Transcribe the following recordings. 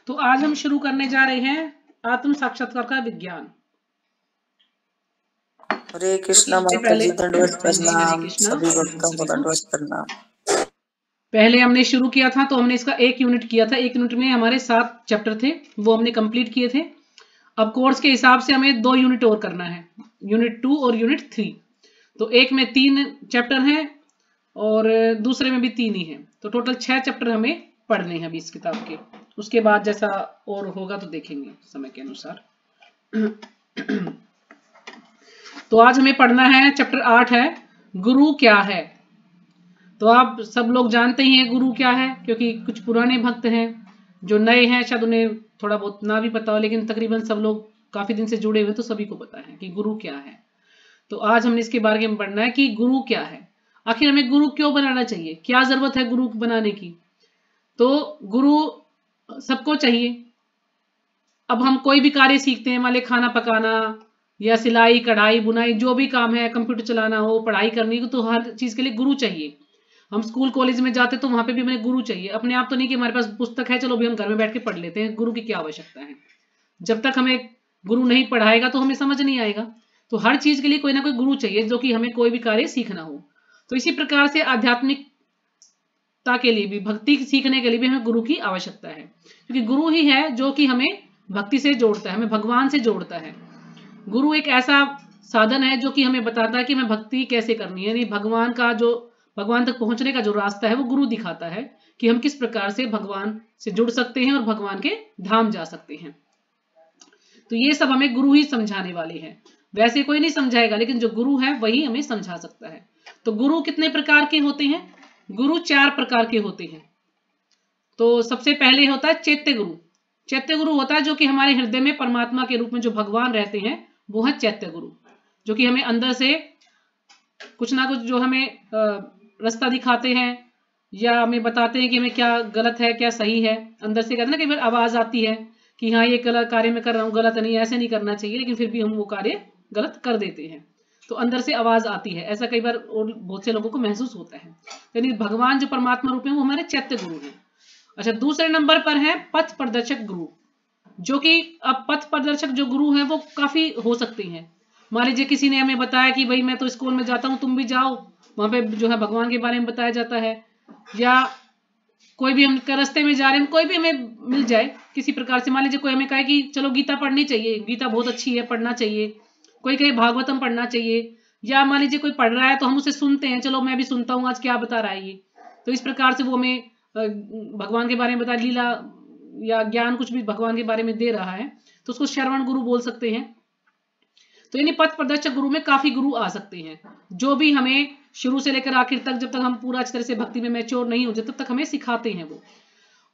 तो आज हम शुरू करने जा रहे हैं आत्म साक्षात्कार का विज्ञान। हरे कृष्णा माता जी, दंडवत प्रणाम। सभी भक्तों को दंडवत प्रणाम। पहले हमने शुरू किया था तो हमने इसका 1 यूनिट किया था। 1 यूनिट में हमारे 7 चैप्टर थे, वो हमने कंप्लीट किए थे। अब कोर्स के हिसाब से हमें 2 यूनिट और करना है, यूनिट 2 और यूनिट 3। तो एक में 3 चैप्टर हैं और दूसरे में भी 3 ही हैं, तो टोटल 6 चैप्टर हमें पढ़ने हैं अभी इस किताब के। उसके बाद जैसा और होगा तो देखेंगे समय के अनुसार। तो आज हमें पढ़ना है चैप्टर 8 है गुरु क्या है। तो आप सब लोग जानते ही हैं गुरु क्या है, क्योंकि कुछ पुराने भक्त हैं, जो नए हैं शायद उन्हें थोड़ा बहुत ना भी पता हो, लेकिन तकरीबन सब लोग काफी दिन से जुड़े हुए तो सभी को पता है कि गुरु क्या है। तो आज हमने इसके बारे में पढ़ना है कि गुरु क्या है, आखिर हमें गुरु क्यों बनाना चाहिए, क्या जरूरत है गुरु बनाने की। तो गुरु सबको चाहिए। अब हम कोई भी कार्य सीखते हैं, मान ली खाना पकाना या सिलाई कढ़ाई बुनाई, जो भी काम है, कंप्यूटर चलाना हो, पढ़ाई करनी हो, तो हर चीज के लिए गुरु चाहिए। हम स्कूल कॉलेज में जाते तो वहां पे भी हमें गुरु चाहिए। अपने आप तो नहीं कि हमारे पास पुस्तक है चलो भी हम घर में बैठ के पढ़ लेते हैं, गुरु की क्या आवश्यकता है। जब तक हमें गुरु नहीं पढ़ाएगा तो हमें समझ नहीं आएगा। तो हर चीज के लिए कोई ना कोई गुरु चाहिए, जो कि हमें कोई भी कार्य सीखना हो। तो इसी प्रकार से आध्यात्मिकता के लिए भी, भक्ति सीखने के लिए भी हमें गुरु की आवश्यकता है, क्योंकि गुरु ही है जो कि हमें भक्ति से जोड़ता है, हमें भगवान से जोड़ता है। गुरु एक ऐसा साधन है जो कि हमें बताता है कि हमें भक्ति कैसे करनी है, यानी भगवान तक पहुंचने का जो रास्ता है वो गुरु दिखाता है कि हम किस प्रकार से भगवान से जुड़ सकते हैं और भगवान के धाम जा सकते हैं। तो ये सब हमें गुरु ही समझाने वाले हैं, वैसे कोई नहीं समझाएगा, लेकिन जो गुरु है वही हमें समझा सकता है। तो गुरु कितने प्रकार के होते हैं? गुरु 4 प्रकार के होते हैं। तो सबसे पहले होता है चैत्य गुरु। चैत्य गुरु होता है जो कि हमारे हृदय में परमात्मा के रूप में जो भगवान रहते हैं, वो है चैत्य गुरु, जो कि हमें अंदर से कुछ ना कुछ जो हमें रास्ता दिखाते हैं या हमें बताते हैं कि हमें क्या गलत है क्या सही है। अंदर से कहते हैं ना, कई बार आवाज आती है कि हाँ ये गलत कार्य मैं कर रहा हूँ, गलत नहीं, ऐसे नहीं करना चाहिए, लेकिन फिर भी हम वो कार्य गलत कर देते हैं। तो अंदर से आवाज आती है, ऐसा कई बार और बहुत से लोगों को महसूस होता है। यानी भगवान जो परमात्मा रूप में वो हमारे चैत्य गुरु हैं। अच्छा, दूसरे नंबर पर है पथ प्रदर्शक गुरु, जो कि अब पथ प्रदर्शक जो गुरु हैं वो काफी हो सकते हैं। मान लीजिए किसी ने हमें बताया कि भाई मैं तो स्कूल में जाता हूँ, तुम भी जाओ, वहां पे जो है भगवान के बारे में बताया जाता है। या कोई भी हम रास्ते में जा रहे हैं, कोई भी हमें मिल जाए किसी प्रकार से, मान लीजिए कोई हमें कहे कि चलो गीता पढ़नी चाहिए, गीता बहुत अच्छी है, पढ़ना चाहिए। कोई कहे भागवतम पढ़ना चाहिए, या मान लीजिए कोई पढ़ रहा है तो हम उसे सुनते हैं, चलो मैं भी सुनता हूँ आज क्या बता रहा है ये। तो इस प्रकार से वो हमें भगवान के बारे में बता, लीला या ज्ञान कुछ भी भगवान के बारे में दे रहा है, तो उसको श्रवण गुरु बोल सकते हैं। तो यानी पथ प्रदर्शक गुरु में काफी गुरु आ सकते हैं, जो भी हमें शुरू से लेकर आखिर तक, जब तक हम पूरा अच्छी तरह से भक्ति में मैच्योर नहीं होते तब तक हमें सिखाते हैं वो।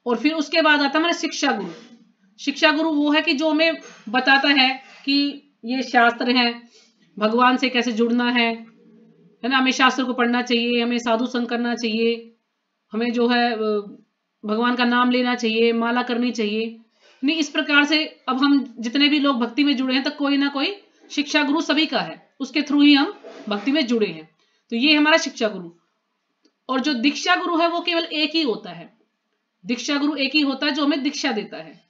और फिर उसके बाद आता है हमारा शिक्षा गुरु। शिक्षा गुरु वो है कि जो हमें बताता है कि ये शास्त्र है, भगवान से कैसे जुड़ना है ना, हमें शास्त्र को पढ़ना चाहिए, हमें साधु संग करना चाहिए, हमें जो है भगवान का नाम लेना चाहिए, माला करनी चाहिए। नहीं, इस प्रकार से अब हम जितने भी लोग भक्ति में जुड़े हैं तो कोई ना कोई शिक्षा गुरु सभी का है, उसके थ्रू ही हम भक्ति में जुड़े हैं। तो ये हमारा शिक्षा गुरु। और जो दीक्षा गुरु है वो केवल एक ही होता है। दीक्षा गुरु एक ही होता है जो हमें दीक्षा देता है।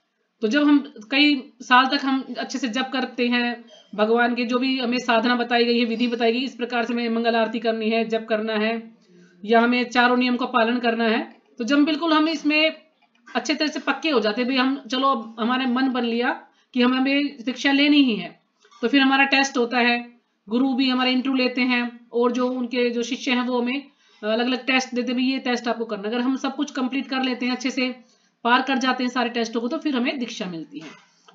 तो जब हम कई साल तक हम अच्छे से जप करते हैं, भगवान के जो भी हमें साधना बताई गई है, विधि बताई गई, इस प्रकार से हमें मंगल आरती करनी है, जप करना है, या हमें चारों नियम का पालन करना है, तो जब बिल्कुल हम इसमें अच्छे तरह से पक्के हो जाते हैं, भाई हम चलो अब हमारे मन बन लिया कि हमें शिक्षा लेनी ही है, तो फिर हमारा टेस्ट होता है, गुरु भी हमारे इंटरव्यू लेते हैं, और जो उनके जो शिष्य हैं वो हमें अलग अलग टेस्ट देते हैं, ये टेस्ट आपको करना। अगर हम सब कुछ कंप्लीट कर लेते हैं, अच्छे से पार कर जाते हैं सारे टेस्टों को, तो फिर हमें दीक्षा मिलती है।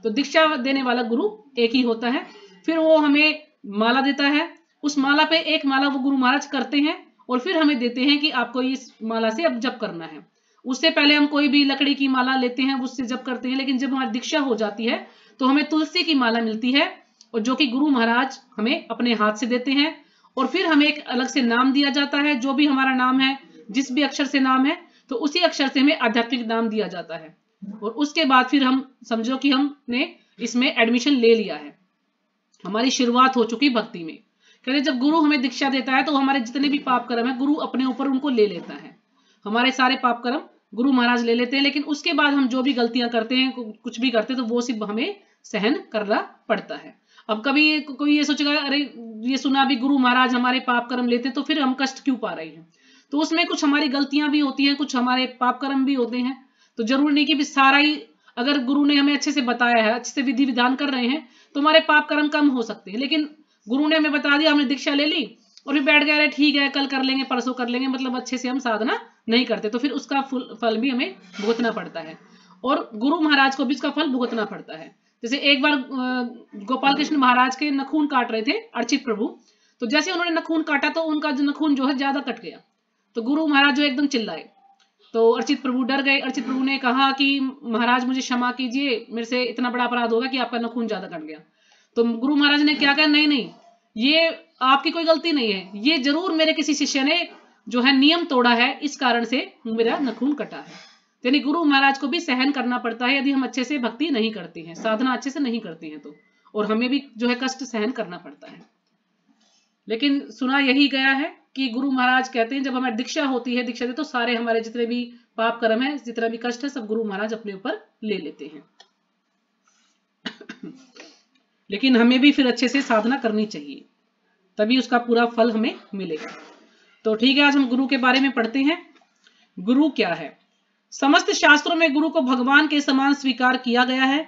तो दीक्षा देने वाला गुरु एक ही होता है। फिर वो हमें माला देता है, उस माला पे एक माला वो गुरु महाराज करते हैं और फिर हमें देते हैं कि आपको इस माला से अब जप करना है। उससे पहले हम कोई भी लकड़ी की माला लेते हैं, उससे जप करते हैं, लेकिन जब हमारी दीक्षा हो जाती है तो हमें तुलसी की माला मिलती है, और जो कि गुरु महाराज हमें अपने हाथ से देते हैं। और फिर हमें एक अलग से नाम दिया जाता है, जो भी हमारा नाम है, जिस भी अक्षर से नाम है, तो उसी अक्षर से हमें आध्यात्मिक नाम दिया जाता है। और उसके बाद फिर हम समझो कि हमने इसमें एडमिशन ले लिया है, हमारी शुरुआत हो चुकी भक्ति में। कहते जब गुरु हमें दीक्षा देता है तो हमारे जितने भी पाप कर्म है गुरु अपने ऊपर उनको ले लेता है, हमारे सारे पाप कर्म गुरु महाराज ले लेते हैं, लेकिन उसके बाद हम जो भी गलतियां करते हैं, कुछ भी करते हैं, तो वो सिर्फ हमें सहन करना पड़ता है। अब कभी कोई ये सोचेगा, अरे ये सुना भी गुरु महाराज हमारे पाप कर्म लेते हैं, तो फिर हम कष्ट क्यों पा रहे हैं? तो उसमें कुछ हमारी गलतियां भी होती हैं, कुछ हमारे पाप कर्म भी होते हैं। तो जरूर नहीं कि सारा ही, अगर गुरु ने हमें अच्छे से बताया है, अच्छे से विधि विधान कर रहे हैं, तो हमारे पाप कर्म कम हो सकते हैं। लेकिन गुरु ने हमें बता दिया, हमने दीक्षा ले ली और फिर बैठ गए, अरे ठीक है कल कर लेंगे, परसों कर लेंगे, मतलब अच्छे से हम साधना नहीं करते, तो फिर उसका फल भी हमें भुगतना पड़ता है, और गुरु महाराज को भी उसका फल भुगतना पड़ता है। जैसे एक बार गोपाल कृष्ण महाराज के नखून काट रहे थे अर्चित प्रभु, तो जैसे उन्होंने नखून काटा तो उनका जो नखून जो है ज्यादा कट गया, तो गुरु महाराज जो एकदम चिल्लाए, तो अर्चित प्रभु डर गए। अर्चित प्रभु ने कहा कि महाराज मुझे क्षमा कीजिए, मेरे से इतना बड़ा अपराध होगा कि आपका नखून ज्यादा कट गया। तो गुरु महाराज ने क्या कहा, नहीं नहीं, ये आपकी कोई गलती नहीं है, ये जरूर मेरे किसी शिष्य ने जो है नियम तोड़ा है, इस कारण से मेरा नखून कटा है। यानी गुरु महाराज को भी सहन करना पड़ता है यदि हम अच्छे से भक्ति नहीं करते हैं, साधना अच्छे से नहीं करते हैं तो, और हमें भी जो है कष्ट सहन करना पड़ता है। लेकिन सुना यही गया है कि गुरु महाराज कहते हैं जब हमारी दीक्षा होती है, दीक्षा दे, तो सारे हमारे जितने भी पाप कर्म है, जितना भी कष्ट है, सब गुरु महाराज अपने ऊपर ले लेते हैं। लेकिन हमें भी फिर अच्छे से साधना करनी चाहिए, तभी उसका पूरा फल हमें मिलेगा। तो ठीक है, आज हम गुरु के बारे में पढ़ते हैं। गुरु क्या है? समस्त शास्त्रों में गुरु को भगवान के समान स्वीकार किया गया है,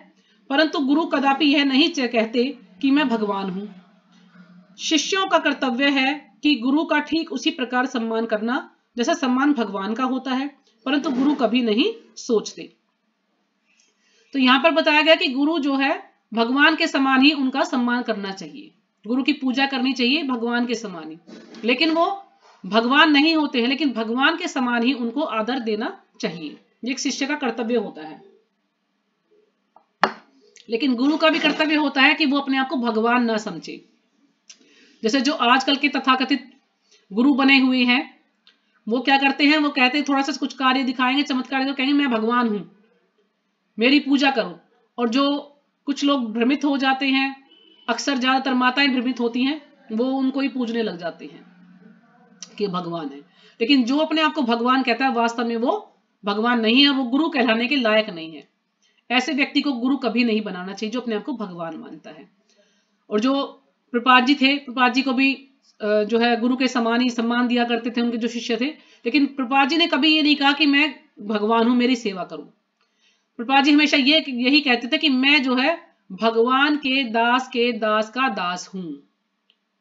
परंतु गुरु कदापि यह नहीं कहते कि मैं भगवान हूं। शिष्यों का कर्तव्य है कि गुरु का ठीक उसी प्रकार सम्मान करना जैसा सम्मान भगवान का होता है, परंतु गुरु कभी नहीं सोचते। तो यहां पर बताया गया कि गुरु जो है भगवान के समान ही उनका सम्मान करना चाहिए, गुरु की पूजा करनी चाहिए भगवान के समान ही। लेकिन वो भगवान नहीं होते हैं, लेकिन भगवान के समान ही उनको आदर देना चाहिए, ये एक शिष्य का कर्तव्य होता है। लेकिन गुरु का भी कर्तव्य होता है कि वो अपने आप को भगवान ना समझे। जैसे जो आजकल के तथाकथित गुरु बने हुए हैं, वो क्या करते हैं, वो कहते हैं थोड़ा सा कुछ कार्य दिखाएंगे, चमत्कार, तो कहेंगे मैं भगवान हूं, मेरी पूजा करो। और जो कुछ लोग भ्रमित हो जाते हैं, अक्सर ज्यादातर माताएं भ्रमित होती हैं, वो उनको ही पूजने लग जाते हैं कि भगवान है। लेकिन जो अपने आप को भगवान कहता है, वास्तव में वो भगवान नहीं है, वो गुरु कहलाने के लायक नहीं है। ऐसे व्यक्ति को गुरु कभी नहीं बनाना चाहिए जो अपने आप को भगवान मानता है। और जो प्रपाद जी थे, प्रपाद जी को भी जो है गुरु के समान ही सम्मान दिया करते थे उनके जो शिष्य थे। लेकिन प्रपाद जी ने कभी ये नहीं कहा कि मैं भगवान हूं, मेरी सेवा करूं। प्रपाद जी हमेशा यही कहते थे कि मैं जो है भगवान के दास का दास हूं,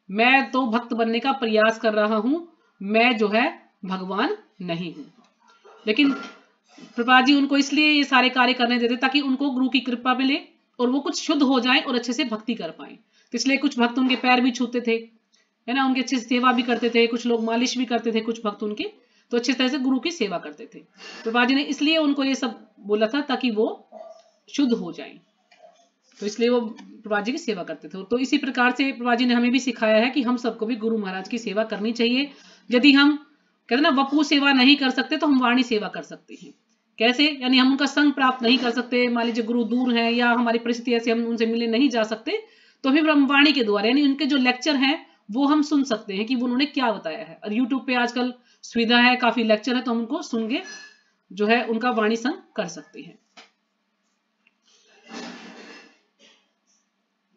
मैं तो भक्त बनने का प्रयास कर रहा हूं, मैं जो है भगवान नहीं हूं। लेकिन प्रपाद जी उनको इसलिए ये सारे कार्य करने देते ताकि उनको गुरु की कृपा मिले और वो कुछ शुद्ध हो जाएं और अच्छे से भक्ति कर पाए। तो इसलिए कुछ भक्त उनके पैर भी छूते थे, है ना, उनकी अच्छी सेवा भी करते थे, कुछ लोग मालिश भी करते थे, कुछ भक्त उनके तो अच्छी तरह से गुरु की सेवा करते थे। प्रपाद जी ने इसलिए उनको ये सब बोला था ताकि वो शुद्ध हो जाएं, तो इसलिए वो प्रपाद जी की सेवा करते थे। तो इसी प्रकार से प्रपाद जी ने हमें भी सिखाया है कि हम सबको भी गुरु महाराज की सेवा करनी चाहिए। यदि हम कहते ना वपू सेवा नहीं कर सकते तो हम वाणी सेवा कर सकते हैं। कैसे? यानी हम उनका संग प्राप्त नहीं कर सकते, मान लीजिए गुरु दूर हैं या हमारी परिस्थिति ऐसी हम उनसे मिलने नहीं जा सकते, तो फिर हम वाणी के द्वारा यानी उनके जो लेक्चर हैं वो हम सुन सकते हैं कि वो उन्होंने क्या बताया है। और यूट्यूब पे आजकल सुविधा है, काफी लेक्चर है, तो हम उनको सुन के जो है उनका वाणी संग कर सकते हैं।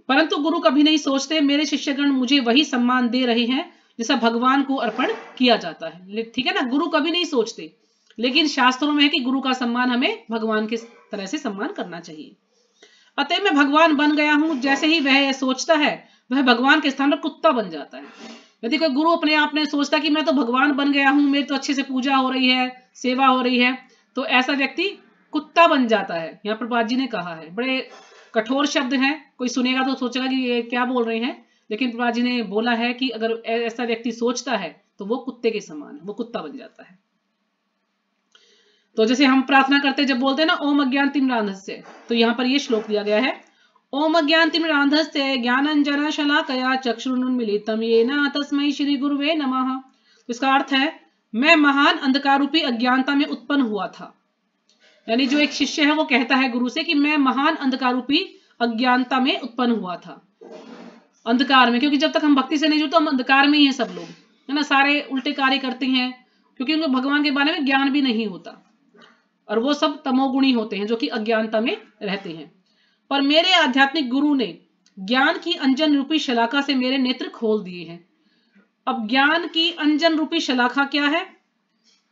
परंतु गुरु कभी नहीं सोचते मेरे शिष्यगण मुझे वही सम्मान दे रहे हैं जैसा भगवान को अर्पण किया जाता है। ठीक है ना, गुरु कभी नहीं सोचते, लेकिन शास्त्रों में है कि गुरु का सम्मान हमें भगवान के तरह से सम्मान करना चाहिए। अतः मैं भगवान बन गया हूं, जैसे ही वह सोचता है वह भगवान के स्थान पर कुत्ता बन जाता है। यदि कोई गुरु अपने आप ने सोचता कि मैं तो भगवान बन गया हूं, मेरी तो अच्छे से पूजा हो रही है, सेवा हो रही है, तो ऐसा व्यक्ति कुत्ता बन जाता है। यहाँ प्रपाद जी ने कहा है, बड़े कठोर शब्द हैं, कोई सुनेगा तो सोचेगा कि ये क्या बोल रहे हैं, लेकिन प्रपाद जी ने बोला है कि अगर ऐसा व्यक्ति सोचता है तो वो कुत्ते के समान है, वो कुत्ता बन जाता है। तो जैसे हम प्रार्थना करते जब बोलते हैं ना ओम अज्ञानतिमिरान्धस्य, तो यहाँ पर ये श्लोक दिया गया है, ओम अज्ञानतिमिरान्धस्य ज्ञानांजन शलाकया चक्षुरुन्मीलितं येन तस्मै श्री गुरुवे नमः। तो इसका अर्थ है मैं महान अंधकार रूपी अज्ञानता में उत्पन्न हुआ था। यानी जो एक शिष्य है वो कहता है गुरु से कि मैं महान अंधकार रूपी अज्ञानता में उत्पन्न हुआ था, अंधकार में, क्योंकि जब तक हम भक्ति से नहीं जुड़ते हम अंधकार में ही हैं सब लोग, है ना, सारे उल्टे कार्य करते हैं क्योंकि उनको भगवान के बारे में ज्ञान भी नहीं होता। और वो सब तमोगुणी होते हैं जो कि अज्ञानता में रहते हैं। पर मेरे आध्यात्मिक गुरु ने ज्ञान की अंजन रूपी शलाका से मेरे नेत्र खोल दिए हैं। अब ज्ञान की अंजन रूपी शलाका क्या है?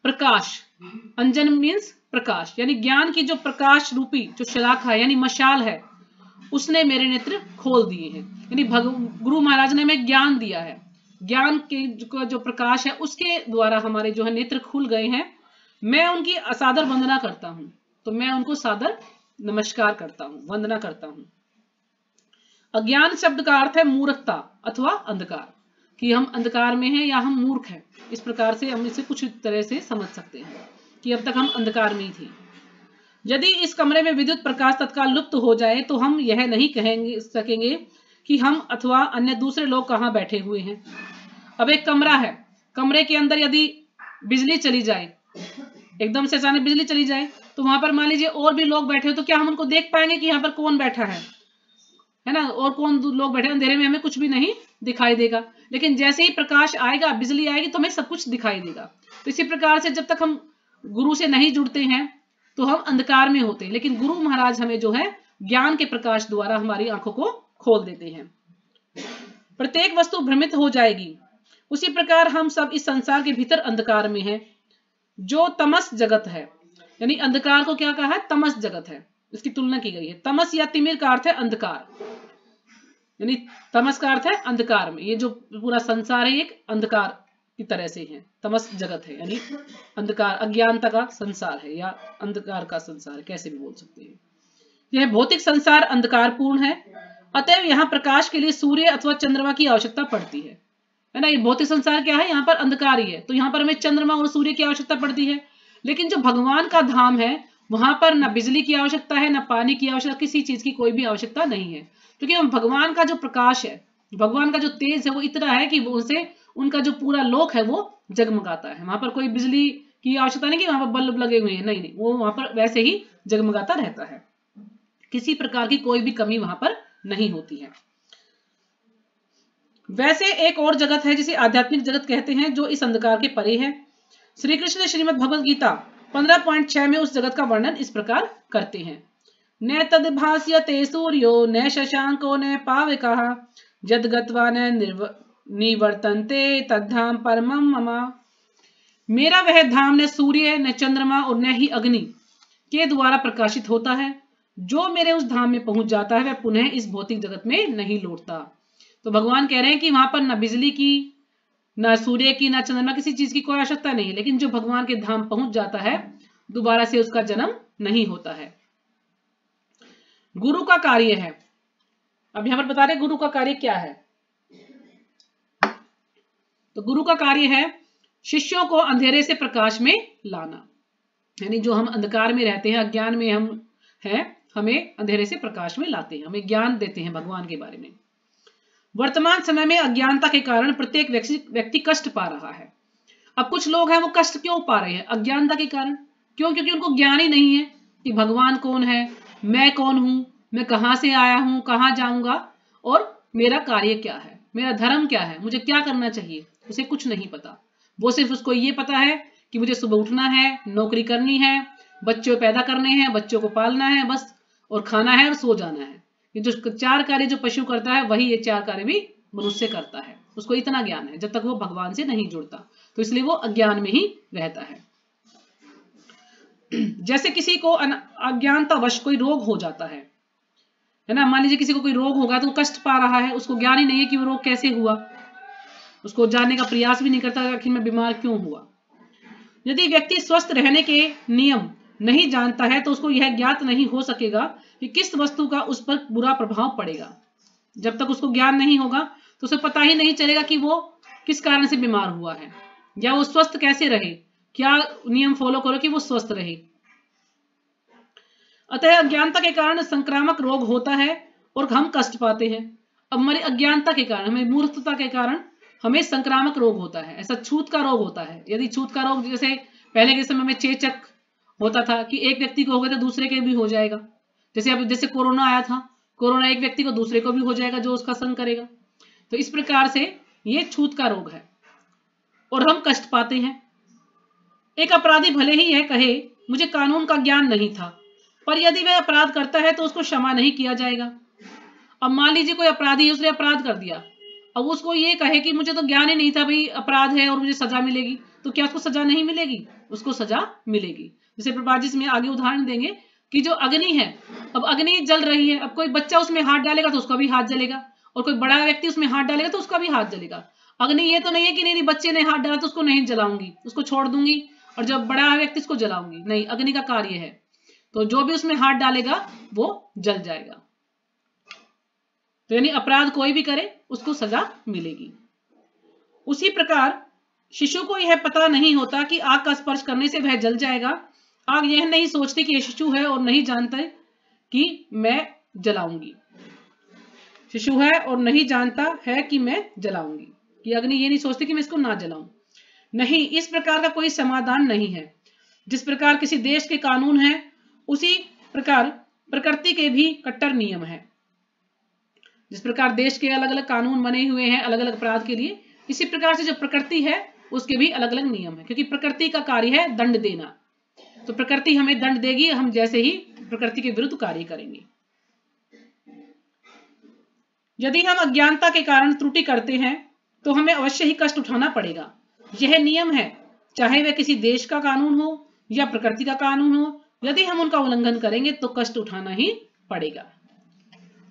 प्रकाश। अंजन मीन्स प्रकाश, यानी ज्ञान की जो प्रकाश रूपी जो शलाखा है यानी मशाल है, उसने मेरे नेत्र खोल दिए हैं। यानी गुरु महाराज ने हमें ज्ञान दिया है, ज्ञान के जो प्रकाश है उसके द्वारा हमारे जो है नेत्र खुल गए हैं। मैं उनकी सादर वंदना करता हूं, तो मैं उनको सादर नमस्कार करता हूं, वंदना करता हूं। अज्ञान शब्द का अर्थ है मूर्खता अथवा अंधकार, कि हम अंधकार में हैं या हम मूर्ख हैं। इस प्रकार से हम इसे कुछ तरह से समझ सकते हैं कि अब तक हम अंधकार में ही थे। यदि इस कमरे में विद्युत प्रकाश तत्काल लुप्त हो जाए तो हम यह नहीं कहेंगे सकेंगे कि हम अथवा अन्य दूसरे लोग कहाँ बैठे हुए हैं। अब एक कमरा है, कमरे के अंदर यदि बिजली चली जाए, एकदम से अचानक बिजली चली जाए, तो वहां पर मान लीजिए और भी लोग बैठे हो, तो क्या हम उनको देख पाएंगे कि यहाँ पर कौन बैठा है ना, और कौन लोग बैठे? अंधेरे में हमें कुछ भी नहीं दिखाई देगा। लेकिन जैसे ही प्रकाश आएगा, बिजली आएगी, तो हमें सब कुछ दिखाई देगा। तो इसी प्रकार से जब तक हम गुरु से नहीं जुड़ते हैं तो हम अंधकार में होते हैं, लेकिन गुरु महाराज हमें जो है ज्ञान के प्रकाश द्वारा हमारी आंखों को खोल देते हैं। प्रत्येक वस्तु भ्रमित हो जाएगी, उसी प्रकार हम सब इस संसार के भीतर अंधकार में हैं, जो तमस जगत है। यानी अंधकार को क्या कहा है? तमस जगत है, इसकी तुलना की गई है। तमस या तिमिर का अर्थ है अंधकार, यानी तमस का अर्थ है अंधकार में। ये जो पूरा संसार है एक अंधकार की तरह से है, तमस जगत है, यानी अंधकार, अज्ञानता का संसार है या अंधकार का संसार है, कैसे भी बोल सकते हैं। यह भौतिक संसार अंधकारपूर्ण है, अतएव यहाँ प्रकाश के लिए सूर्य अथवा चंद्रमा की आवश्यकता पड़ती है ना। ये भौतिक संसार क्या है? यहाँ पर अंधकार ही है, तो यहाँ पर हमें चंद्रमा और सूर्य की आवश्यकता पड़ती है। लेकिन जो भगवान का धाम है वहां पर न बिजली की आवश्यकता है, न पानी की आवश्यकता, किसी चीज की कोई भी आवश्यकता नहीं है, क्योंकि भगवान का जो प्रकाश है, भगवान का जो तेज है वो इतना है कि वो उनसे उनका जो पूरा लोक है वो जगमगाता है। वहां पर कोई बिजली की आवश्यकता नहीं कि वहां पर बल्ब लगे हुए हैं, नहीं नहीं, वो वहां पर वैसे ही जगमगाता रहता है, किसी प्रकार की कोई भी कमी वहां पर नहीं होती है। वैसे एक और जगत है जिसे आध्यात्मिक जगत कहते हैं, जो इस अंधकार के परे है। श्री कृष्ण ने श्रीमद् भगवद गीता 15.6 में उस जगत का वर्णन इस प्रकार करते हैं। न तद्भास्यते सूर्यो न शशांको न पावकः यद् गत्वा न निवर्तन्ते तद्धाम परमं मम। मेरा वह धाम न सूर्य न चंद्रमा और न ही अग्नि के द्वारा प्रकाशित होता है। जो मेरे उस धाम में पहुंच जाता है वह पुनः इस भौतिक जगत में नहीं लौटता। तो भगवान कह रहे हैं कि वहां पर न बिजली की, न सूर्य की, न चंद्रमा, किसी चीज की कोई आवश्यकता नहीं है। लेकिन जो भगवान के धाम पहुंच जाता है दोबारा से उसका जन्म नहीं होता है। गुरु का कार्य है, अब यहां पर बता रहे गुरु का कार्य क्या है। तो गुरु का कार्य है शिष्यों को अंधेरे से प्रकाश में लाना, यानी जो हम अंधकार में रहते हैं, अज्ञान में हम हैं, हमें अंधेरे से प्रकाश में लाते हैं, हमें ज्ञान देते हैं भगवान के बारे में। वर्तमान समय में अज्ञानता के कारण प्रत्येक व्यक्ति कष्ट पा रहा है। अब कुछ लोग हैं वो कष्ट क्यों पा रहे हैं? अज्ञानता के कारण। क्यों? क्योंकि उनको ज्ञान ही नहीं है कि भगवान कौन है, मैं कौन हूं, मैं कहां से आया हूं, कहां जाऊंगा और मेरा कार्य क्या है, मेरा धर्म क्या है, मुझे क्या करना चाहिए, उसे कुछ नहीं पता। वो सिर्फ उसको ये पता है कि मुझे सुबह उठना है, नौकरी करनी है, बच्चों पैदा करने हैं, बच्चों को पालना है बस, और खाना है और सो जाना है। ये जो 4 कार्य जो पशु करता है वही ये 4 कार्य भी मनुष्य करता है। उसको इतना ज्ञान है जब तक वो भगवान से नहीं जुड़ता, तो इसलिए वो अज्ञान में ही रहता है। जैसे किसी को अज्ञानतावश कोई रोग हो जाता है ना, मान लीजिए किसी को कोई रोग होगा तो वो कष्ट पा रहा है, उसको ज्ञान ही नहीं है कि वो रोग कैसे हुआ, उसको जानने का प्रयास भी नहीं करता आखिर मैं बीमार क्यों हुआ। यदि व्यक्ति स्वस्थ रहने के नियम नहीं जानता है तो उसको यह ज्ञात नहीं हो सकेगा कि किस वस्तु का उस पर बुरा प्रभाव पड़ेगा। जब तक उसको ज्ञान नहीं होगा तो उसे पता ही नहीं चलेगा कि वो किस कारण से बीमार हुआ है, या वो स्वस्थ कैसे रहे, क्या नियम फॉलो करो कि वो स्वस्थ रहे। अतः अज्ञानता के कारण संक्रामक रोग होता है और हम कष्ट पाते हैं। अब हमारी अज्ञानता के कारण, हमें मूर्खता के कारण हमें संक्रामक रोग होता है। ऐसा छूत का रोग होता है। यदि छूत का रोग जैसे पहले के समय में चेचक होता था कि एक व्यक्ति को हो गया तो दूसरे के भी हो जाएगा, जैसे अब जैसे कोरोना आया था, कोरोना एक व्यक्ति को दूसरे को भी हो जाएगा जो उसका संग करेगा। तो इस प्रकार से ये छूत का रोग है और हम कष्ट पाते हैं। एक अपराधी भले ही यह कहे मुझे कानून का ज्ञान नहीं था। पर यदि वह अपराध करता है तो उसको क्षमा नहीं किया जाएगा। अब मान लीजिए कोई अपराधी है, उसने अपराध कर दिया, अब उसको ये कहे कि मुझे तो ज्ञान ही नहीं था भाई अपराध है और मुझे सजा मिलेगी, तो क्या उसको सजा नहीं मिलेगी? उसको सजा मिलेगी। जैसे प्रभुपाद जी इसमें आगे उदाहरण देंगे कि जो अग्नि है, अब अग्नि जल रही है, अब कोई बच्चा उसमें हाथ डालेगा तो उसका भी हाथ जलेगा, और कोई बड़ा व्यक्ति उसमें हाथ डालेगा तो उसका भी हाथ जलेगा। अग्नि ये तो नहीं है कि नहीं बच्चे ने हाथ डाला तो उसको नहीं जलाऊंगी, उसको छोड़ दूंगी, और जब बड़ा व्यक्ति उसको जलाऊंगी, नहीं, अग्नि का कार्य है, तो जो भी उसमें हाथ डालेगा वो जल जाएगा। तो यानी अपराध कोई भी करे उसको सजा मिलेगी। उसी प्रकार शिशु को यह पता नहीं होता कि आग का स्पर्श करने से वह जल जाएगा। आग यह नहीं सोचती कि यह शिशु है और नहीं जानता कि मैं जलाऊंगी। शिशु है और नहीं जानता है कि मैं जलाऊंगी, कि अग्नि ये नहीं सोचती कि मैं इसको ना जलाऊं। नहीं, इस प्रकार का कोई समाधान नहीं है। जिस प्रकार किसी देश के कानून है, उसी प्रकार प्रकृति के भी कट्टर नियम है। जिस प्रकार देश के अलग अलग कानून बने हुए हैं अलग अलग अपराध के लिए, इसी प्रकार से जो प्रकृति है उसके भी अलग अलग नियम है, क्योंकि प्रकृति का कार्य है दंड देना। तो प्रकृति हमें दंड देगी हम जैसे ही प्रकृति के विरुद्ध कार्य करेंगे। यदि हम अज्ञानता के कारण त्रुटि करते हैं तो हमें अवश्य ही कष्ट उठाना पड़ेगा। यह नियम है, चाहे वह किसी देश का कानून हो या प्रकृति का कानून हो। यदि हम उनका उल्लंघन करेंगे तो कष्ट उठाना ही पड़ेगा।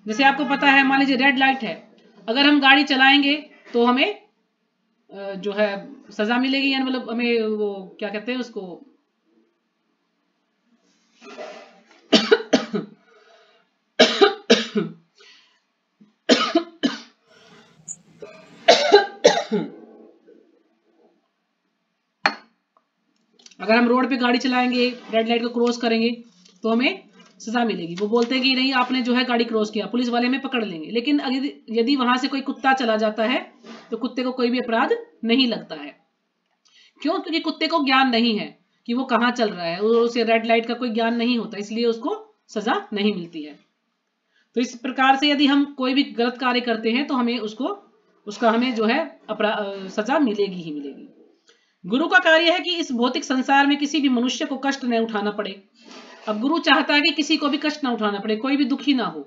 जैसे आपको पता है, मान लीजिए रेड लाइट है, अगर हम गाड़ी चलाएंगे तो हमें जो है सजा मिलेगी, यानी मतलब हमें वो क्या कहते हैं उसको अगर हम रोड पे गाड़ी चलाएंगे, रेड लाइट को क्रॉस करेंगे तो हमें सजा मिलेगी। वो बोलते हैं कि नहीं आपने जो है गाड़ी क्रॉस किया, पुलिस वाले में पकड़ लेंगे। लेकिन यदि वहां से कोई कुत्ता चला जाता है तो कुत्ते को कोई भी अपराध नहीं लगता है। क्यों? क्योंकि कुत्ते को ज्ञान नहीं है कि वो कहाँ चल रहा है, उसे रेड लाइट का कोई ज्ञान नहीं होता, इसलिए उसको सजा नहीं मिलती है। तो इस प्रकार से यदि हम कोई भी गलत कार्य करते हैं तो हमें उसका हमें जो है सजा मिलेगी ही मिलेगी। गुरु का कार्य है कि इस भौतिक संसार में किसी भी मनुष्य को कष्ट न उठाना पड़े। अब गुरु चाहता है कि किसी को भी कष्ट ना उठाना पड़े, कोई भी दुखी ना हो।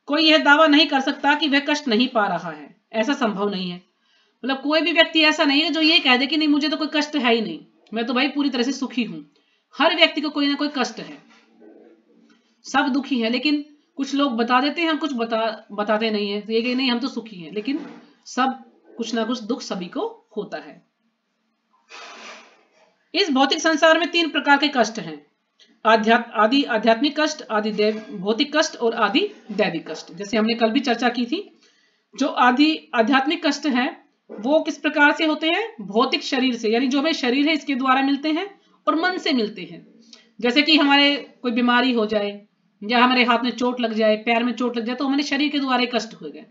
कोई यह दावा नहीं कर सकता कि वह कष्ट नहीं पा रहा है, ऐसा संभव नहीं है। मतलब कोई भी व्यक्ति ऐसा नहीं है जो ये कह दे कि नहीं मुझे तो कोई कष्ट है ही नहीं, मैं तो भाई पूरी तरह से सुखी हूं। हर व्यक्ति को कोई ना कोई कष्ट है, सब दुखी है, लेकिन कुछ लोग बता देते हैं, हम कुछ बताते नहीं है। तो ये कि नहीं हम तो सुखी हैं, लेकिन सब कुछ ना कुछ दुख सभी को होता है। इस भौतिक संसार में 3 प्रकार के कष्ट हैं, आदि आध्यात्मिक कष्ट, आदि भौतिक कष्ट और आदि दैविक कष्ट। जैसे हमने कल भी चर्चा की थी। जो आदि आध्यात्मिक कष्ट हैं वो किस प्रकार से होते हैं? भौतिक शरीर से, यानी जो हमें शरीर है इसके द्वारा मिलते हैं और मन से मिलते हैं। जैसे कि हमारे कोई बीमारी हो जाए या हमारे हाथ में चोट लग जाए, पैर में चोट लग जाए, तो हमारे शरीर के द्वारा कष्ट हो गए।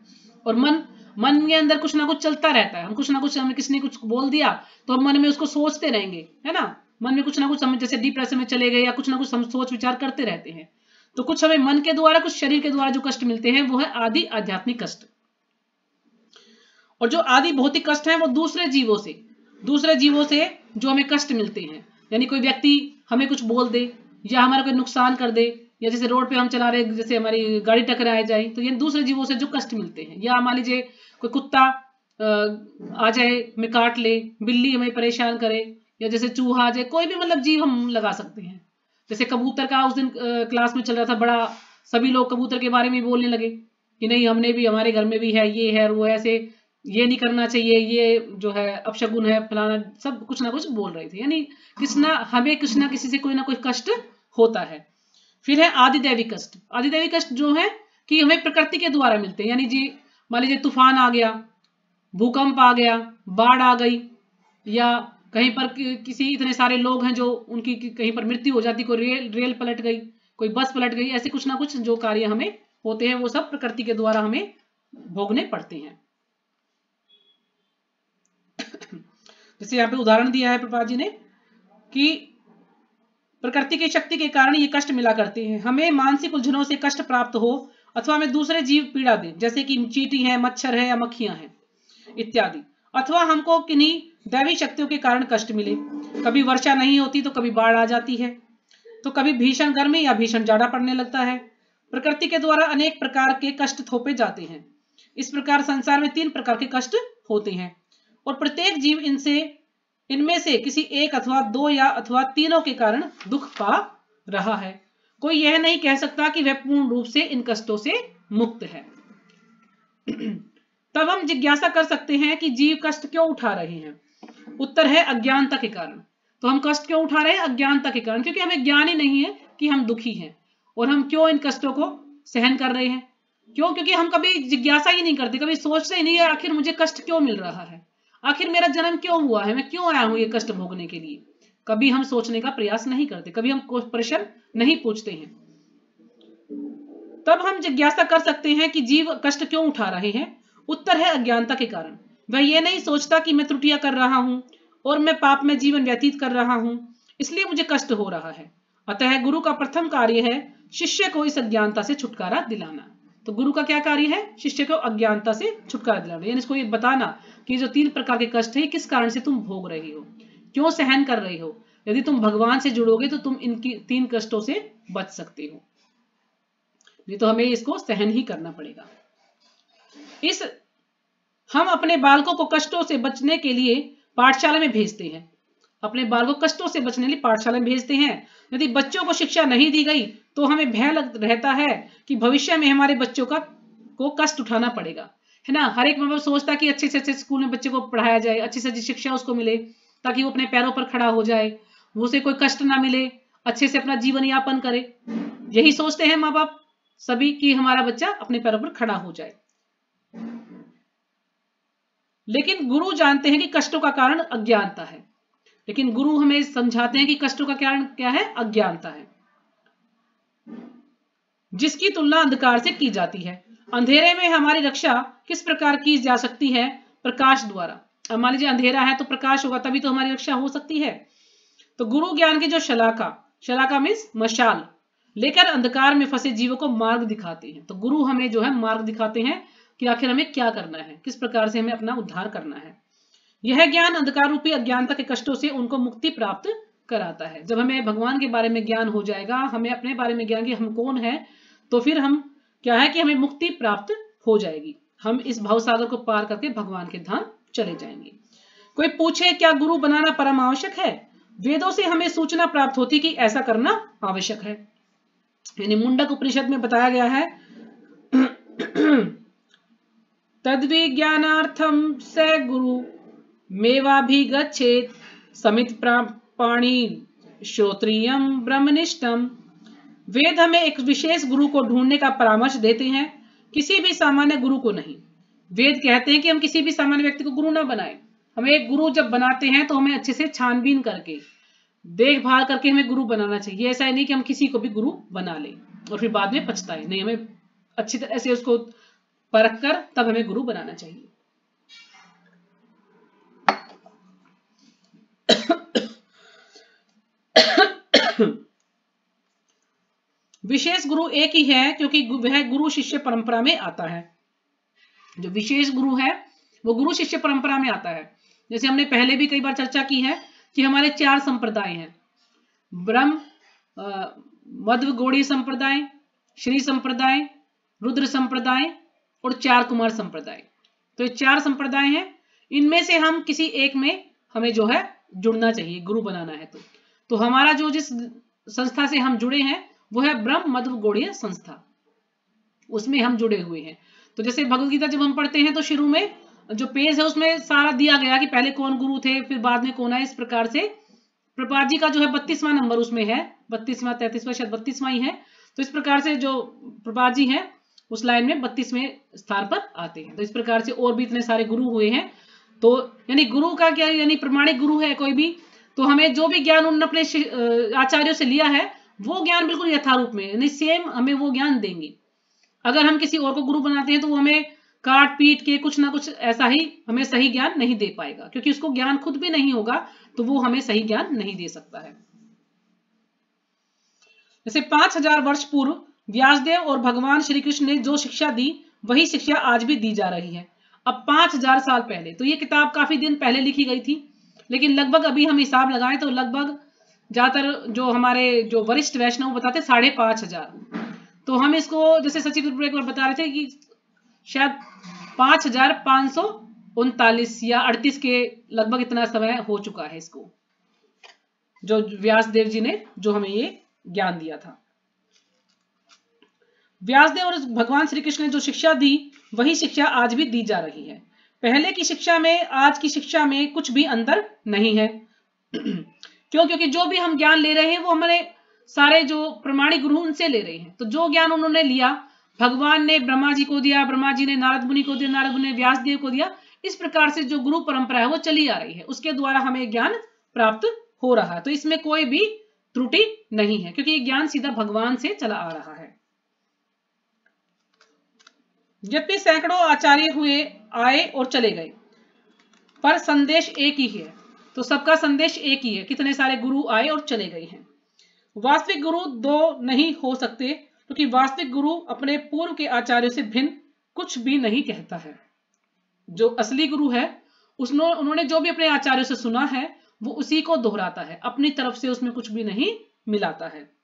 और मन के अंदर कुछ ना कुछ चलता रहता है, हम कुछ ना कुछ, हमें किसी ने कुछ बोल दिया तो हम मन में उसको सोचते रहेंगे, है ना। मन में कुछ ना कुछ हम जैसे डिप्रेशन में चले गए या कुछ ना कुछ हम सोच विचार करते रहते हैं। तो कुछ हमें मन के द्वारा, कुछ शरीर के द्वारा जो कष्ट मिलते हैं वो है आदि आध्यात्मिक कष्ट। और जो आदि भौतिक कष्ट हैं वो दूसरे जीवों से जो हमें कष्ट मिलते हैं। यानी कोई व्यक्ति हमें कुछ बोल दे या हमारा कोई नुकसान कर दे, या जैसे रोड पे हम चला रहे, जैसे हमारी गाड़ी टकराए जाए, तो ये दूसरे जीवों से जो कष्ट मिलते हैं। या मान लीजिए कोई कुत्ता आ जाए हमें काट ले, बिल्ली हमें परेशान करे, या जैसे चूहा आ जाए, कोई भी मतलब जीव हम लगा सकते हैं। जैसे कबूतर का उस दिन क्लास में चल रहा था, बड़ा सभी लोग कबूतर के बारे में बोलने लगे कि नहीं हमने भी, हमारे घर में भी है, ये है वो, ऐसे ये नहीं करना चाहिए, ये जो है अपशगुन है, फलाना, सब कुछ ना कुछ बोल रहे थे। यानी हमें कुछ ना किसी से कोई ना कोई कष्ट होता है। फिर है आदि दैविक कष्ट। आदि दैविक कष्ट जो है कि हमें प्रकृति के द्वारा मिलते हैं। यानी जी मान लीजिए तूफान आ गया, भूकंप आ गया, बाढ़ आ गई, या कहीं पर किसी इतने सारे लोग हैं जो उनकी कहीं पर मृत्यु हो जाती, कोई रेल पलट गई, कोई बस पलट गई, ऐसे कुछ ना कुछ जो कार्य हमें होते हैं वो सब प्रकृति के द्वारा हमें भोगने पड़ते हैं। जैसे यहाँ पे उदाहरण दिया है प्रभुपाद जी ने कि प्रकृति की शक्ति के कारण ये कष्ट मिला करते हैं। हमें मानसिक उलझनों से कष्ट प्राप्त हो अथवा हमें दूसरे जीव पीड़ा दे, जैसे कि चींटी है, मच्छर है या मक्खियां हैं इत्यादि, अथवा हमको किन्हीं दैवी शक्तियों के कारण कष्ट मिले। कभी वर्षा नहीं होती तो कभी बाढ़ आ जाती है, तो कभी भीषण गर्मी या भीषण जाड़ा पड़ने लगता है। प्रकृति के द्वारा अनेक प्रकार के कष्ट थोपे जाते हैं। इस प्रकार संसार में 3 प्रकार के कष्ट होते हैं और प्रत्येक जीव इनमें से किसी एक अथवा 2 या अथवा तीनों के कारण दुख पा रहा है। कोई यह नहीं कह सकता कि वह पूर्ण रूप से इन कष्टों से मुक्त है। तब हम जिज्ञासा कर सकते हैं कि जीव कष्ट क्यों उठा रहे हैं। उत्तर है अज्ञानता के कारण। तो हम कष्ट क्यों उठा रहे हैं? अज्ञानता के कारण, क्योंकि हमें ज्ञान ही नहीं है कि हम दुखी हैं और हम क्यों इन कष्टों को सहन कर रहे हैं। क्यों? क्योंकि हम कभी जिज्ञासा ही नहीं करते, कभी सोचते ही नहीं है आखिर मुझे कष्ट क्यों मिल रहा है, आखिर मेरा जन्म क्यों हुआ है, मैं क्यों आया हूं ये कष्ट भोगने के लिए। कभी हम सोचने का प्रयास नहीं करते, कभी हम प्रश्न नहीं पूछते हैं। तब हम जिज्ञासा कर सकते हैं कि जीव कष्ट क्यों उठा रहे हैं। उत्तर है अज्ञानता के कारण। वह ये नहीं सोचता कि मैं त्रुटियां कर रहा हूं और मैं पाप में जीवन व्यतीत कर रहा हूं, इसलिए मुझे कष्ट हो रहा है। अतः गुरु का प्रथम कार्य है शिष्य को इस अज्ञानता से छुटकारा दिलाना। तो गुरु का क्या कार्य है? शिष्य को अज्ञानता से छुटकारा दिलाना, यानी इसको ये बताना कि जो 3 प्रकार के कष्ट है किस कारण से तुम भोग रहे हो, क्यों सहन कर रहे हो। यदि तुम भगवान से जुड़ोगे तो तुम इनकी 3 कष्टों से बच सकते हो, नहीं तो हमें इसको सहन ही करना पड़ेगा। हम अपने बालकों को कष्टों से बचने के लिए पाठशाला में भेजते हैं। अपने बालकों को कष्टों से बचने के लिए पाठशाला में भेजते हैं। यदि बच्चों को शिक्षा नहीं दी गई तो हमें भय रहता है कि भविष्य में हमारे बच्चों को कष्ट उठाना पड़ेगा, है ना। हर एक माँ बाप सोचता है कि अच्छे से अच्छे स्कूल में बच्चे को पढ़ाया जाए, अच्छी से अच्छी शिक्षा उसको मिले ताकि वो अपने पैरों पर खड़ा हो जाए, वो उसे कोई कष्ट ना मिले, अच्छे से अपना जीवन यापन करे। यही सोचते हैं माँ बाप सभी कि हमारा बच्चा अपने पैरों पर खड़ा हो जाए। लेकिन गुरु जानते हैं कि कष्टों का कारण अज्ञानता है। लेकिन गुरु हमें समझाते हैं कि कष्टों का कारण क्या है? अज्ञानता है, जिसकी तुलना अंधकार से की जाती है। अंधेरे में हमारी रक्षा किस प्रकार की जा सकती है? प्रकाश द्वारा। अब मान लीजिए अंधेरा है तो प्रकाश होगा, तभी तो हमारी रक्षा हो सकती है। तो गुरु ज्ञान की जो शलाका मीन्स मशाल लेकर अंधकार में फंसे जीवों को मार्ग दिखाते हैं। तो गुरु हमें जो है मार्ग दिखाते हैं कि आखिर हमें क्या करना है, किस प्रकार से हमें अपना उद्धार करना है। यह ज्ञान अंधकार रूपी अज्ञानता के कष्टों से उनको मुक्ति प्राप्त कराता है। जब हमें भगवान के बारे में ज्ञान हो जाएगा, हमें अपने बारे में ज्ञान कि हम कौन है, तो फिर हम क्या है कि हमें मुक्ति प्राप्त हो जाएगी। हम इस भवसागर को पार करके भगवान के धाम चले जाएंगे। कोई पूछे क्या गुरु बनाना परम आवश्यक है? वेदों से हमें सूचना प्राप्त होती कि ऐसा करना आवश्यक है। यानी मुंडक उपनिषद में बताया गया है तद्विज्ञानार्थम स गुरु मेवाभिगच्छेत् समित प्राणी श्रोत्रियम ब्रह्मनिष्ठम। वेद हमें एक विशेष गुरु को ढूंढने का परामर्श देते हैं, किसी भी सामान्य गुरु को नहीं। वेद कहते हैं कि हम किसी भी सामान्य व्यक्ति को गुरु ना बनाएं। हमें एक गुरु जब बनाते हैं तो हमें अच्छे से छानबीन करके देखभाल करके हमें गुरु बनाना चाहिए। ऐसा नहीं कि हम किसी को भी गुरु बना लें और फिर बाद में पछताएं। नहीं, हमें अच्छी तरह से उसको परख कर तब हमें गुरु बनाना चाहिए। विशेष गुरु एक ही है क्योंकि वह गुरु शिष्य परंपरा में आता है। जो विशेष गुरु है वो गुरु शिष्य परंपरा में आता है। जैसे हमने पहले भी कई बार चर्चा की है कि हमारे 4 संप्रदाय हैं, ब्रह्म, मध्व गौड़ीय संप्रदाय, श्री संप्रदाय, रुद्र संप्रदाय और 4 कुमार संप्रदाय। तो ये 4 संप्रदाय हैं। इनमें से हम किसी एक में हमें जो है जुड़ना चाहिए, गुरु बनाना है। तो हमारा जो जिस संस्था से हम जुड़े हैं वो है ब्रह्म मध्व गौड़ीय संस्था, उसमें हम जुड़े हुए हैं। तो जैसे भगवद गीता जब हम पढ़ते हैं तो शुरू में जो पेज है उसमें सारा दिया गया कि पहले कौन गुरु थे, फिर बाद में कौन है। इस प्रकार से प्रभुपाद जी का जो है 32वां नंबर उसमें है, 32वां 33वां शायद 32वां ही है। तो इस प्रकार से जो प्रभुपाद जी हैं उस लाइन में 32वें स्थान पर आते हैं। तो इस प्रकार से और भी इतने सारे गुरु हुए हैं। तो यानी गुरु का क्या, यानी प्रमाणिक गुरु है कोई भी, तो हमें जो भी ज्ञान उन्होंने अपने आचार्यों से लिया है वो ज्ञान बिल्कुल यथारूप में यानी सेम हमें वो ज्ञान देंगे। अगर हम किसी और को गुरु बनाते हैं तो वो हमें काट पीट के कुछ ना कुछ ऐसा ही हमें सही ज्ञान नहीं दे पाएगा, क्योंकि उसको ज्ञान खुद भी नहीं होगा तो वो हमें सही ज्ञान नहीं दे सकता है। जैसे 5000 वर्ष पूर्व व्यासदेव और भगवान श्री कृष्ण ने जो शिक्षा दी वही शिक्षा आज भी दी जा रही है। अब 5000 साल पहले, तो ये किताब काफी दिन पहले लिखी गई थी, लेकिन लगभग अभी हम हिसाब लगाएं तो लगभग ज्यादातर जो हमारे जो वरिष्ठ वैष्णव बताते 5,500। तो हम इसको जैसे सचिव एक बार बता रहे थे कि शायद 5,539 या 38 के लगभग इतना समय हो चुका है इसको, जो व्यासदेव जी ने जो हमें ये ज्ञान दिया था। व्यासदेव और भगवान श्री कृष्ण ने जो शिक्षा दी वही शिक्षा आज भी दी जा रही है। पहले की शिक्षा में आज की शिक्षा में कुछ भी अंतर नहीं है। क्यों? क्योंकि जो भी हम ज्ञान ले रहे हैं वो हमारे सारे जो प्रमाणिक गुरु उनसे ले रहे हैं। तो जो ज्ञान उन्होंने लिया, भगवान ने ब्रह्मा जी को दिया, ब्रह्मा जी ने नारद मुनि को दिया, नारद मुनि ने व्यासदेव को दिया। इस प्रकार से जो गुरु परंपरा है वो चली आ रही है, उसके द्वारा हमें ज्ञान प्राप्त हो रहा है। तो इसमें कोई भी त्रुटि नहीं है, क्योंकि ये ज्ञान सीधा भगवान से चला आ रहा है। यद्यपि सैकड़ों आचार्य हुए, आए और चले गए, पर संदेश एक ही है। तो सबका संदेश एक ही है, कितने सारे गुरु आए और चले गए हैं। वास्तविक गुरु दो नहीं हो सकते, क्योंकि वास्तविक गुरु अपने पूर्व के आचार्यों से भिन्न कुछ भी नहीं कहता है। जो असली गुरु है उन्होंने जो भी अपने आचार्यों से सुना है वो उसी को दोहराता है, अपनी तरफ से उसमें कुछ भी नहीं मिलाता है।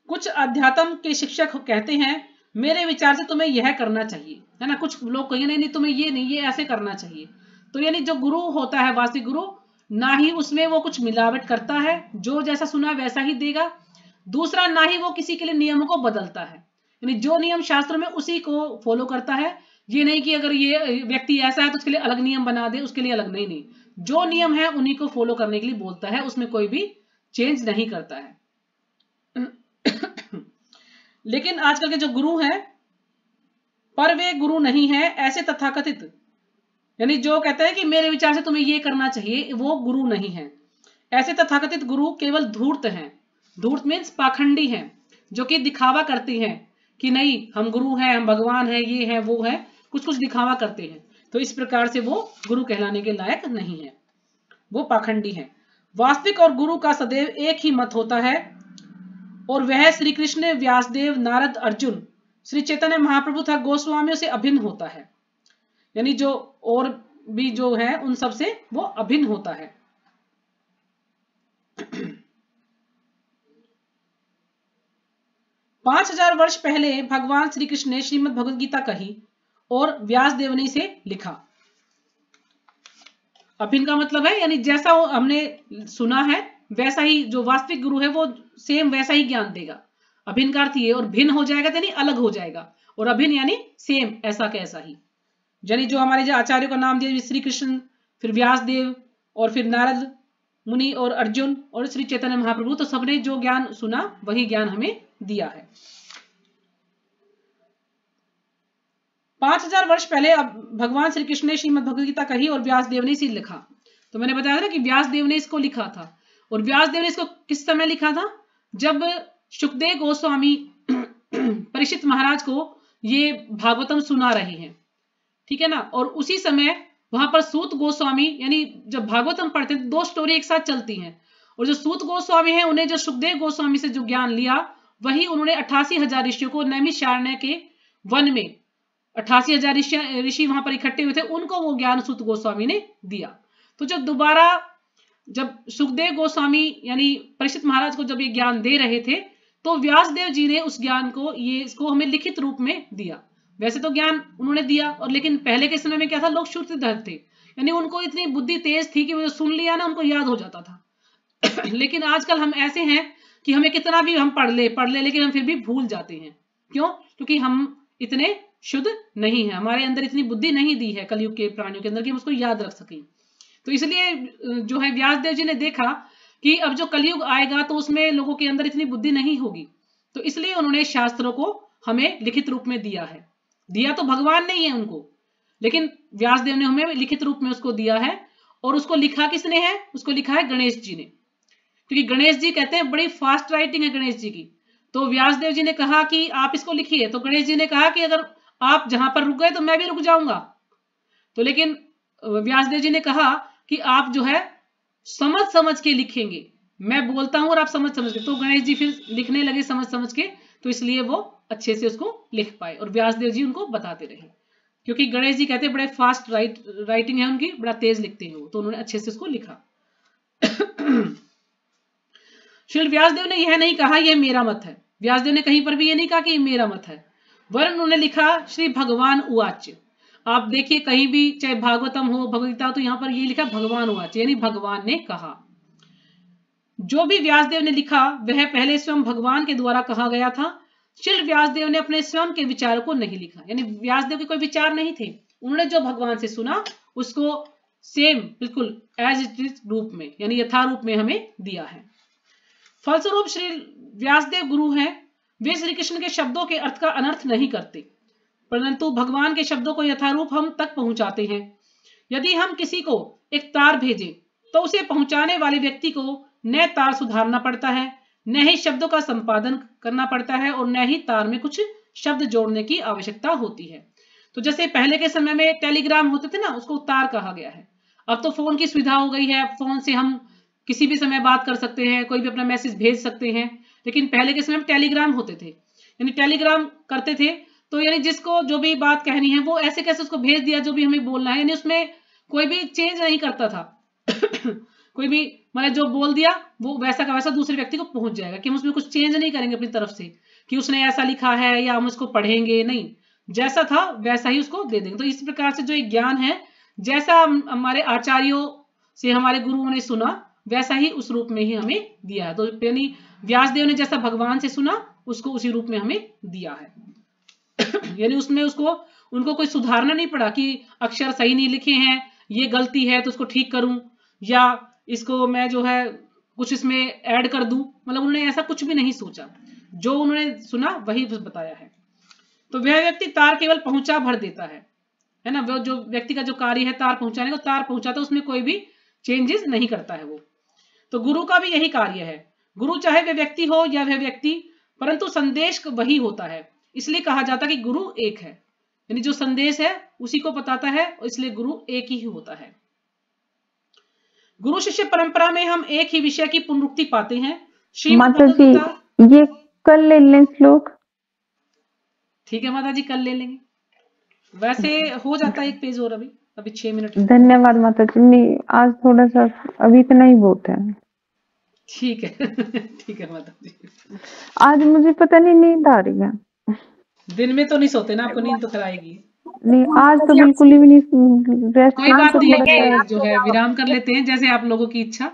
कुछ अध्यात्म के शिक्षक कहते हैं मेरे विचार से तुम्हें यह करना चाहिए, है ना। कुछ लोग कहेंगे नहीं तुम्हें ये नहीं, ये ऐसे करना चाहिए। तो यानी जो गुरु होता है, वास्तविक गुरु, ना ही उसमें वो कुछ मिलावट करता है, जो जैसा सुना वैसा ही देगा। दूसरा, ना ही वो किसी के लिए नियमों को बदलता है, यानी जो नियम शास्त्र में उसी को फॉलो करता है। ये नहीं कि अगर ये व्यक्ति ऐसा है तो उसके लिए अलग नियम बना दे, उसके लिए अलग नहीं, जो नियम है उन्हीं को फॉलो करने के लिए बोलता है, उसमें कोई भी चेंज नहीं करता है। लेकिन आजकल के जो गुरु हैं, पर वे गुरु नहीं है, ऐसे तथाकथित, यानी जो कहते हैं कि मेरे विचार से तुम्हें ये करना चाहिए, वो गुरु नहीं है। ऐसे तथाकथित गुरु केवल धूर्त हैं। धूर्त मीन्स पाखंडी हैं, जो कि दिखावा करते हैं कि नहीं हम गुरु हैं, हम भगवान हैं, ये है वो है, कुछ कुछ दिखावा करते हैं। तो इस प्रकार से वो गुरु कहलाने के लायक नहीं है, वो पाखंडी हैं। वास्तविक और गुरु का सदैव एक ही मत होता है, और वह श्री कृष्ण, व्यासदेव, नारद, अर्जुन, श्री चैतन्य महाप्रभु तथा गोस्वामियों से अभिन्न होता है। यानी जो और भी जो है उन सब से वो अभिन्न होता है। 5000 वर्ष पहले भगवान श्री कृष्ण ने श्रीमद् भगवद गीता कही और व्यासदेव ने इसे लिखा। अभिन्न का मतलब है यानी जैसा हमने सुना है वैसा ही जो वास्तविक गुरु है वो सेम वैसा ही ज्ञान देगा। अभिन्न का अर्थ ये, और भिन्न हो जाएगा यानी अलग हो जाएगा, और अभिन्न यानी सेम, ऐसा कैसा ही। यानी जो हमारे जो आचार्यों का नाम दिया, श्री कृष्ण, फिर व्यासदेव, और फिर नारद मुनि और अर्जुन और श्री चैतन्य महाप्रभु, तो सबने जो ज्ञान सुना वही ज्ञान हमें दिया है। 5000 वर्ष पहले अब भगवान श्री कृष्ण ने श्रीमद् भगवद गीता कही और व्यासदेव ने इसे लिखा। तो मैंने बताया था कि व्यासदेव ने इसको लिखा था, और व्यासदेव ने इसको किस समय लिखा था? जब शुकदेव गोस्वामी परीक्षित महाराज को ये भागवतम सुना रहे हैं, ठीक है ना। और उसी समय वहां पर सूत गोस्वामी, यानी जब भागवतम पढ़ते हैं दो स्टोरी एक साथ चलती हैं, और जो सूत गोस्वामी हैं उन्हें जो शुकदेव गोस्वामी से जो ज्ञान लिया वही उन्होंने 88,000 ऋषियों को नैमिषारण्य के वन में 88,000 ऋषि वहां पर इकट्ठे हुए थे, उनको वो ज्ञान सूत गोस्वामी ने दिया। तो जब दोबारा जब सुखदेव गोस्वामी यानी परीक्षित महाराज को जब ये ज्ञान दे रहे थे तो व्यासदेव जी ने उस ज्ञान को इसको हमें लिखित रूप में दिया। वैसे तो ज्ञान उन्होंने दिया, और लेकिन पहले के समय में क्या था, लोग श्रुतिधर थे, यानी उनको इतनी बुद्धि तेज थी कि वो सुन लिया ना उनको याद हो जाता था। लेकिन आजकल हम ऐसे हैं कि हमें कितना भी हम पढ़ ले लेकिन हम फिर भी भूल जाते हैं। क्यों? क्योंकि हम इतने शुद्ध नहीं है, हमारे अंदर इतनी बुद्धि नहीं दी है कलयुग के प्राणियों के अंदर कि हम उसको याद रख सकें। तो इसलिए जो है व्यासदेव जी ने देखा कि अब जो कलयुग आएगा तो उसमें लोगों के अंदर इतनी बुद्धि नहीं होगी, तो इसलिए उन्होंने शास्त्रों को हमें लिखित रूप में दिया है। दिया तो भगवान नहीं है उनको, लेकिन व्यासदेव ने हमें लिखित रूप में उसको दिया है। और उसको लिखा किसने है? उसको लिखा है गणेश जी ने, क्योंकि गणेश जी कहते हैं बड़ी फास्ट राइटिंग है गणेश जी की। तो व्यासदेव जी ने कहा कि आप इसको लिखिए, तो गणेश जी ने कहा कि अगर आप जहां पर रुक गए तो मैं भी रुक जाऊंगा। तो लेकिन व्यासदेव जी ने कहा कि आप जो है समझ समझ के लिखेंगे, मैं बोलता हूं और आप समझ समझ के। तो गणेश जी फिर लिखने लगे समझ समझ के, तो इसलिए वो अच्छे से उसको लिख पाए और व्यासदेव जी उनको बताते रहे। क्योंकि गणेश जी कहते हैं बड़े फास्ट राइटिंग है उनकी, बड़ा तेज लिखते हैं वो, तो उन्होंने अच्छे से उसको लिखा। श्री व्यासदेव ने यह नहीं कहा यह मेरा मत है, व्यासदेव ने कहीं पर भी यह नहीं कहा कि ये मेरा मत है, वरन उन्होंने लिखा श्री भगवान उवाच। आप देखिए कहीं भी चाहे भागवतम हो भगवदगीता, तो यहाँ पर ये लिखा भगवान उवाच, यानी भगवान ने कहा। जो भी व्यासदेव ने लिखा वह पहले स्वयं भगवान के द्वारा कहा गया था। श्री व्यासदेव ने अपने स्वयं के विचारों को नहीं लिखा, यानी व्यासदेव के कोई विचार नहीं थे, उन्होंने जो भगवान से सुना उसको सेम बिल्कुल एज इट इज रूप में, यानी यथारूप में हमें दिया है। फलस्वरूप श्री व्यासदेव गुरु हैं, वे श्री कृष्ण के शब्दों के अर्थ का अनर्थ नहीं करते, परंतु भगवान के शब्दों को यथारूप हम तक पहुंचाते हैं। यदि हम किसी को एक तार भेजें तो उसे पहुंचाने वाले व्यक्ति को न तार सुधारना पड़ता है, न ही शब्दों का संपादन करना पड़ता है, और न ही तार में कुछ शब्द जोड़ने की आवश्यकता होती है। तो जैसे पहले के समय में टेलीग्राम होते थे ना, उसको तार कहा गया है। अब तो फोन की सुविधा हो गई है, फोन से हम किसी भी समय बात कर सकते हैं, कोई भी अपना मैसेज भेज सकते हैं। लेकिन पहले के समय में टेलीग्राम होते थे, यानी टेलीग्राम करते थे, तो यानी जिसको जो भी बात कहनी है वो ऐसे कैसे उसको भेज दिया, जो भी हमें बोलना है, यानी उसमें कोई भी चेंज नहीं करता था। कोई भी मतलब जो बोल दिया वो वैसा का वैसा दूसरे व्यक्ति को पहुंच जाएगा, कि हम उसमें कुछ चेंज नहीं करेंगे अपनी तरफ से कि उसने ऐसा लिखा है या हम उसको पढ़ेंगे, नहीं, जैसा था वैसा ही उसको दे देंगे। तो इस प्रकार से जो एक ज्ञान है, जैसा हमारे आचार्यों से हमारे गुरुओं ने सुना वैसा ही उस रूप में ही हमें दिया है। तो यानी व्यासदेव ने जैसा भगवान से सुना उसको उसी रूप में हमें दिया है। यानी उसमें उनको कोई सुधारना नहीं पड़ा कि अक्षर सही नहीं लिखे हैं, ये गलती है तो उसको ठीक करूं, या इसको मैं जो है कुछ इसमें ऐड कर दूं, मतलब उन्होंने ऐसा कुछ भी नहीं सोचा, जो उन्होंने सुना वही बताया है। तो वह व्यक्ति तार केवल पहुंचा भर देता है ना, वो जो व्यक्ति का जो कार्य है तार पहुंचाने का, तार पहुंचाता, उसमें कोई भी चेंजेस नहीं करता है वो। तो गुरु का भी यही कार्य है, गुरु चाहे वह व्यक्ति हो या वह व्यक्ति, परंतु संदेश वही होता है, इसलिए कहा जाता है कि गुरु एक है, यानी जो संदेश है उसी को बताता है, इसलिए गुरु एक ही होता है। गुरु शिष्य परंपरा में हम एक ही विषय की पुनरुक्ति पाते हैं। माता जी ये कल ले लें श्लोक? ठीक है माता जी, कल ले लेंगे, वैसे हो जाता है एक पेज और, अभी 6 मिनट। धन्यवाद माता जी, नहीं आज थोड़ा सा अभी इतना ही बहुत है। ठीक है ठीक है माता जी। आज मुझे पता नहीं नींद आ रही है। दिन में तो नहीं सोते ना, आपको नींद तो कराएगी नहीं, आज तो बिल्कुल ही नहीं, कोई बात नहीं है, जो है विराम कर लेते हैं, जैसे आप लोगों की इच्छा।